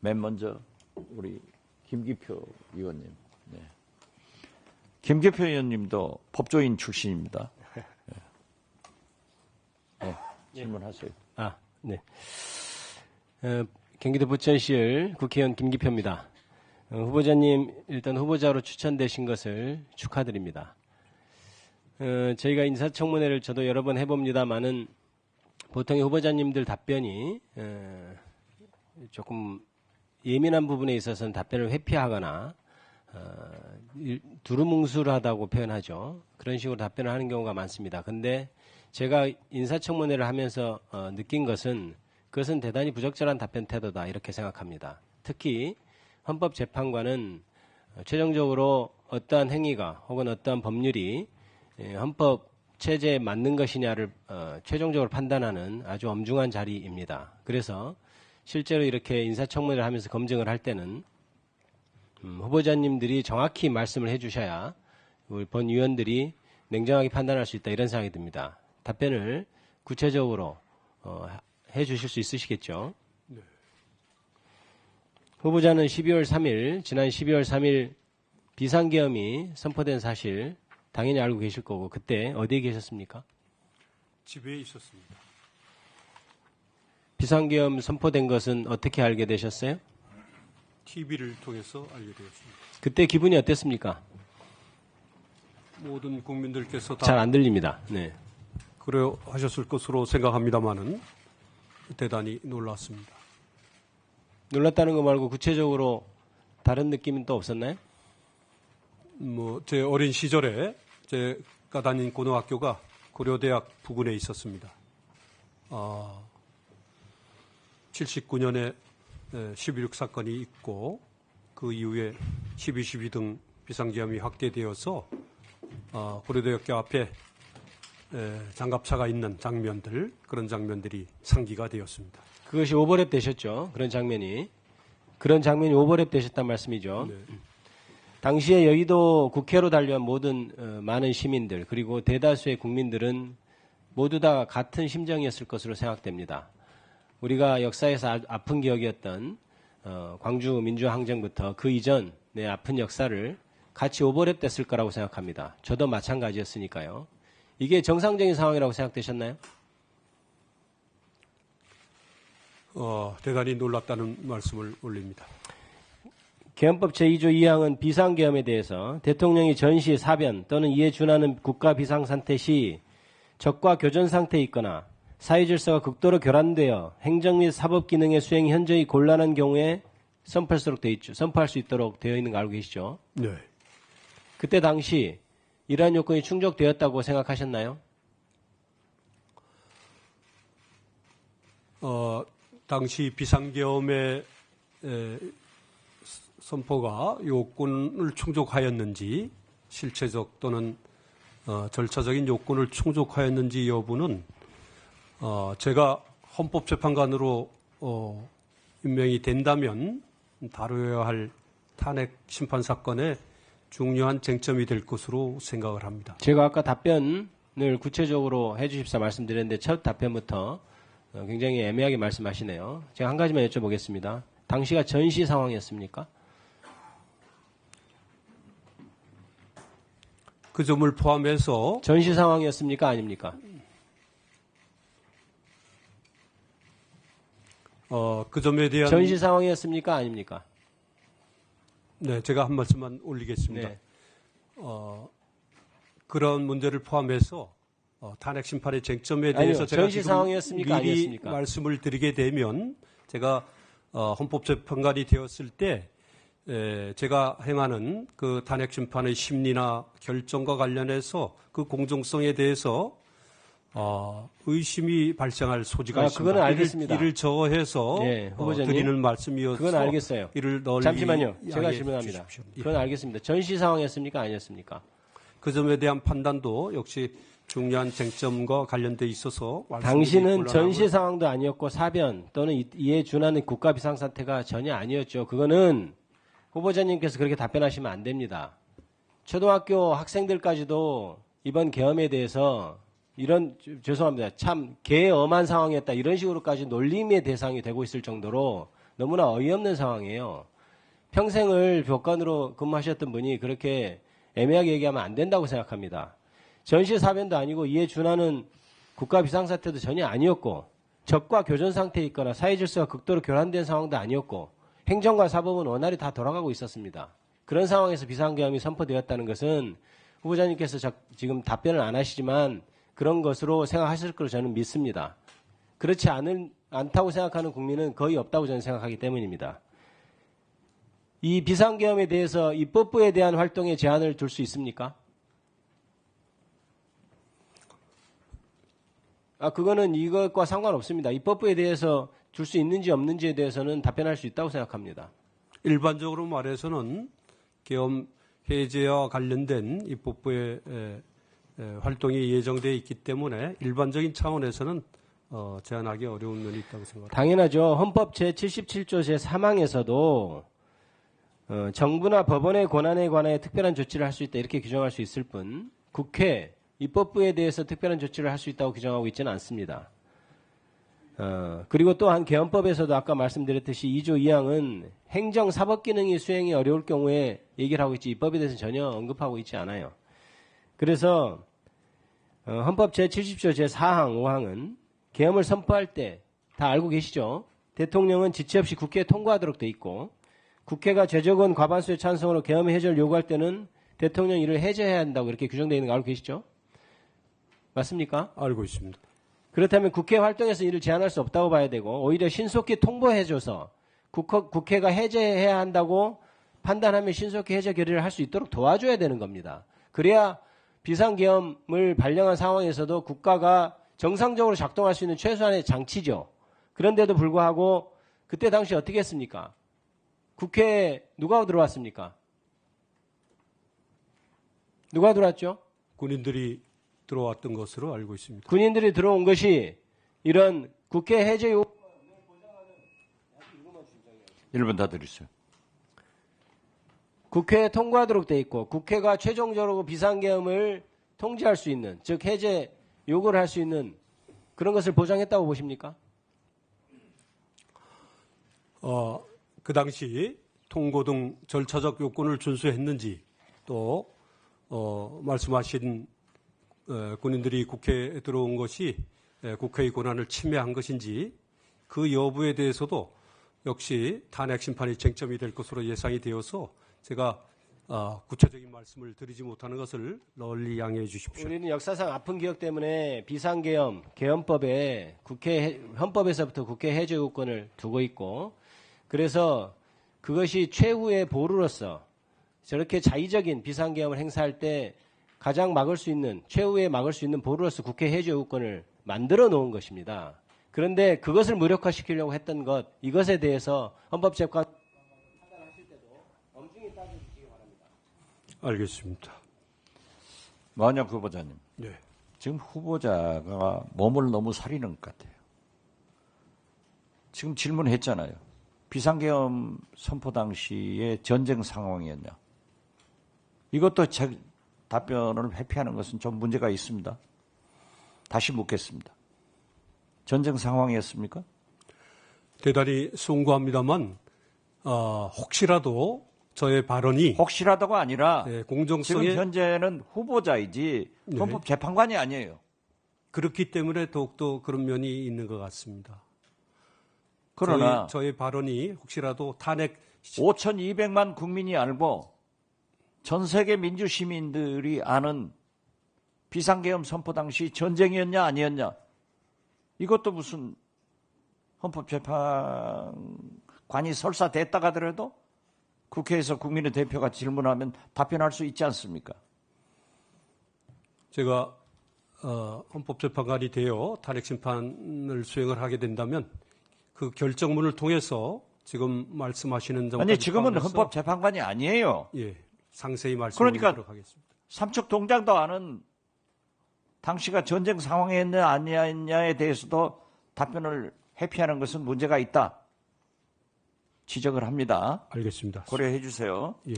맨 먼저 우리 김기표 의원님. 네. 김기표 의원님도 법조인 출신입니다. 네, 질문하세요. 네. 경기도 부천시을 국회의원 김기표입니다. 후보자님, 일단 후보자로 추천되신 것을 축하드립니다. 저희가 인사청문회를 저도 여러 번 해봅니다만은 보통의 후보자님들 답변이 조금 예민한 부분에 있어서는 답변을 회피하거나 두루뭉술하다고 표현하죠. 그런 식으로 답변을 하는 경우가 많습니다. 근데 제가 인사청문회를 하면서 느낀 것은 그것은 대단히 부적절한 답변 태도다 이렇게 생각합니다. 특히 헌법재판관은 최종적으로 어떠한 행위가 혹은 어떠한 법률이 헌법 체제에 맞는 것이냐를 최종적으로 판단하는 아주 엄중한 자리입니다. 그래서 실제로 이렇게 인사청문회를 하면서 검증을 할 때는 후보자님들이 정확히 말씀을 해주셔야 우리 본 위원들이 냉정하게 판단할 수 있다 이런 생각이 듭니다. 답변을 구체적으로 해주실 수 있으시겠죠? 네. 후보자는 12월 3일, 지난 12월 3일 비상계엄이 선포된 사실 당연히 알고 계실 거고 그때 어디에 계셨습니까? 집에 있었습니다. 비상계엄 선포된 것은 어떻게 알게 되셨어요? TV를 통해서 알게 되었습니다. 그때 기분이 어땠습니까? 모든 국민들께서 다 잘 안 들립니다. 네. 그래 하셨을 것으로 생각합니다만은 대단히 놀랐습니다. 놀랐다는 거 말고 구체적으로 다른 느낌은 또 없었나요? 제 어린 시절에 제가 다닌 고등학교가 고려대학 부근에 있었습니다. 79년에 12.6 사건이 있고 그 이후에 12.12 등 비상계엄이 확대되어서 고려대학교 앞에 장갑차가 있는 장면들, 그런 장면들이 상기가 되었습니다. 그것이 오버랩 되셨죠. 그런 장면이 오버랩 되셨단 말씀이죠. 네. 당시에 여의도 국회로 달려온 모든 많은 시민들 그리고 대다수의 국민들은 모두 다 같은 심정이었을 것으로 생각됩니다. 우리가 역사에서 아픈 기억이었던 광주 민주항쟁부터 그 이전의 아픈 역사를 같이 오버랩 됐을 거라고 생각합니다. 저도 마찬가지였으니까요. 이게 정상적인 상황이라고 생각되셨나요? 대단히 놀랐다는 말씀을 올립니다. 계엄법 제2조 2항은 비상계엄에 대해서 대통령이 전시, 사변 또는 이에 준하는 국가 비상상태 시 적과 교전 상태에 있거나 사회질서가 극도로 교란되어 행정 및 사법 기능의 수행이 현저히 곤란한 경우에 선포할 수 있도록 되어 있는 거 알고 계시죠? 네. 그때 당시 이러한 요건이 충족되었다고 생각하셨나요? 당시 비상계엄의 선포가 요건을 충족하였는지 실체적 또는 절차적인 요건을 충족하였는지 여부는 제가 헌법재판관으로 임명이 된다면 다뤄야 할 탄핵 심판 사건의 중요한 쟁점이 될 것으로 생각을 합니다. 제가 아까 답변을 구체적으로 해주십사 말씀드렸는데 첫 답변부터 굉장히 애매하게 말씀하시네요. 제가 한 가지만 여쭤보겠습니다. 당시가 전시 상황이었습니까? 그 점을 포함해서 전시 상황이었습니까? 아닙니까? 그 점에 대한 전시 상황이었습니까? 아닙니까? 네, 제가 한 말씀만 올리겠습니다. 네. 그런 문제를 포함해서 탄핵 심판의 쟁점에 대해서 아니요, 제가 전시 지금 상황이었습니까? 미리 아니었습니까? 말씀을 드리게 되면 제가 헌법재판관이 되었을 때 제가 행하는 그 탄핵 심판의 심리나 결정과 관련해서 그 공정성에 대해서 의심이 발생할 소지가 있습니다. 그거는 알겠습니다. 이를 저해서 네, 후보자님. 드리는 말씀이어서 그건 알겠어요. 이를 널리 잠시만요. 제가 양해해 질문합니다. 주십시오. 그건 알겠습니다. 전시 상황이었습니까? 아니었습니까? 그 점에 대한 판단도 역시 중요한 쟁점과 관련돼 있어서 당시는 전시 상황도 아니었고 사변 또는 이에 준하는 국가 비상사태가 전혀 아니었죠. 그거는 후보자님께서 그렇게 답변하시면 안 됩니다. 초등학교 학생들까지도 이번 계엄에 대해서 이런 죄송합니다. 참 개엄한 상황이었다 이런 식으로까지 놀림의 대상이 되고 있을 정도로 너무나 어이없는 상황이에요. 평생을 교관으로 근무하셨던 분이 그렇게 애매하게 얘기하면 안 된다고 생각합니다. 전시사변도 아니고 이에 준하는 국가 비상사태도 전혀 아니었고 적과 교전 상태에 있거나 사회질서가 극도로 교란된 상황도 아니었고 행정과 사법은 원활히 다 돌아가고 있었습니다. 그런 상황에서 비상계엄이 선포되었다는 것은 후보자님께서 지금 답변을 안 하시지만 그런 것으로 생각하실 거로 저는 믿습니다. 그렇지 않다고 생각하는 국민은 거의 없다고 저는 생각하기 때문입니다. 이 비상계엄에 대해서 입법부에 대한 활동에 제한을 둘 수 있습니까? 그거는 이것과 상관없습니다. 입법부에 대해서 줄 수 있는지 없는지에 대해서는 답변할 수 있다고 생각합니다. 일반적으로 말해서는 계엄 해제와 관련된 입법부의 활동이 예정되어 있기 때문에 일반적인 차원에서는 제한하기 어려운 면이 있다고 생각합니다. 당연하죠. 헌법 제77조 제3항에서도 정부나 법원의 권한에 관하여 특별한 조치를 할 수 있다 이렇게 규정할 수 있을 뿐 국회, 입법부에 대해서 특별한 조치를 할 수 있다고 규정하고 있지는 않습니다. 그리고 또한 개헌법에서도 아까 말씀드렸듯이 2조 2항은 행정 사법 기능이 수행이 어려울 경우에 얘기를 하고 있지 입법에 대해서 전혀 언급하고 있지 않아요. 그래서 헌법 제70조 제4항, 5항은 계엄을 선포할 때 다 알고 계시죠? 대통령은 지체 없이 국회에 통과하도록 돼 있고 국회가 제적은 과반수의 찬성으로 계엄 해제를 요구할 때는 대통령이 이를 해제해야 한다고 이렇게 규정되어 있는 거 알고 계시죠? 맞습니까? 알고 있습니다. 그렇다면 국회 활동에서 이를 제한할 수 없다고 봐야 되고 오히려 신속히 통보해줘서 국회가 해제해야 한다고 판단하면 신속히 해제 결의를 할 수 있도록 도와줘야 되는 겁니다. 그래야 비상계엄을 발령한 상황에서도 국가가 정상적으로 작동할 수 있는 최소한의 장치죠. 그런데도 불구하고 그때 당시 어떻게 했습니까? 국회에 누가 들어왔습니까? 누가 들어왔죠? 군인들이 들어왔던 것으로 알고 있습니다. 군인들이 들어온 것이 이런 국회 해제 요구 1분 다 드리세요. 국회에 통과하도록 돼 있고 국회가 최종적으로 비상계엄을 통지할 수 있는 즉 해제 요구를 할 수 있는 그런 것을 보장했다고 보십니까? 그 당시 통고 등 절차적 요건을 준수했는지 또 말씀하신 군인들이 국회에 들어온 것이 국회의 권한을 침해한 것인지 그 여부에 대해서도 역시 탄핵 심판이 쟁점이 될 것으로 예상이 되어서 제가 구체적인 말씀을 드리지 못하는 것을 널리 양해해 주십시오. 우리는 역사상 아픈 기억 때문에 비상계엄, 계엄법에 헌법에서부터 국회 해제 요건을 두고 있고 그래서 그것이 최후의 보루로서 저렇게 자의적인 비상계엄을 행사할 때 가장 막을 수 있는 최후에 막을 수 있는 보루로서 국회 해제 요건을 만들어 놓은 것입니다. 그런데 그것을 무력화시키려고 했던 것 이것에 대해서 헌법재판 판단하실 때도 엄중히 따져주시기 바랍니다. 알겠습니다. 만약 후보자님, 네. 지금 후보자가 몸을 너무 사리는 것 같아요. 지금 질문했잖아요. 비상계엄 선포 당시에 전쟁 상황이었냐. 이것도 답변을 회피하는 것은 좀 문제가 있습니다. 다시 묻겠습니다. 전쟁 상황이었습니까? 대단히 송구합니다만 혹시라도 저의 발언이 혹시라도가 아니라 공정성에 지금 현재는 후보자이지 헌법재판관이 아니에요. 그렇기 때문에 더욱더 그런 면이 있는 것 같습니다. 그러나 저의 발언이 혹시라도 탄핵 5,200만 국민이 알고 전 세계 민주시민들이 아는 비상계엄 선포 당시 전쟁이었냐 아니었냐 이것도 무슨 헌법재판관이 설사됐다 하더라도 국회에서 국민의 대표가 질문하면 답변할 수 있지 않습니까? 제가 헌법재판관이 되어 탄핵 심판을 수행을 하게 된다면 그 결정문을 통해서 지금 말씀하시는 점까지 아니 지금은 포함해서 헌법재판관이 아니에요. 예, 상세히 말씀드리도록 그러니까 하겠습니다. 삼척동장도 아는 당시가 전쟁 상황이었냐 아니었냐에 대해서도 답변을 회피하는 것은 문제가 있다. 지적을 합니다. 알겠습니다. 고려해 주세요. 예.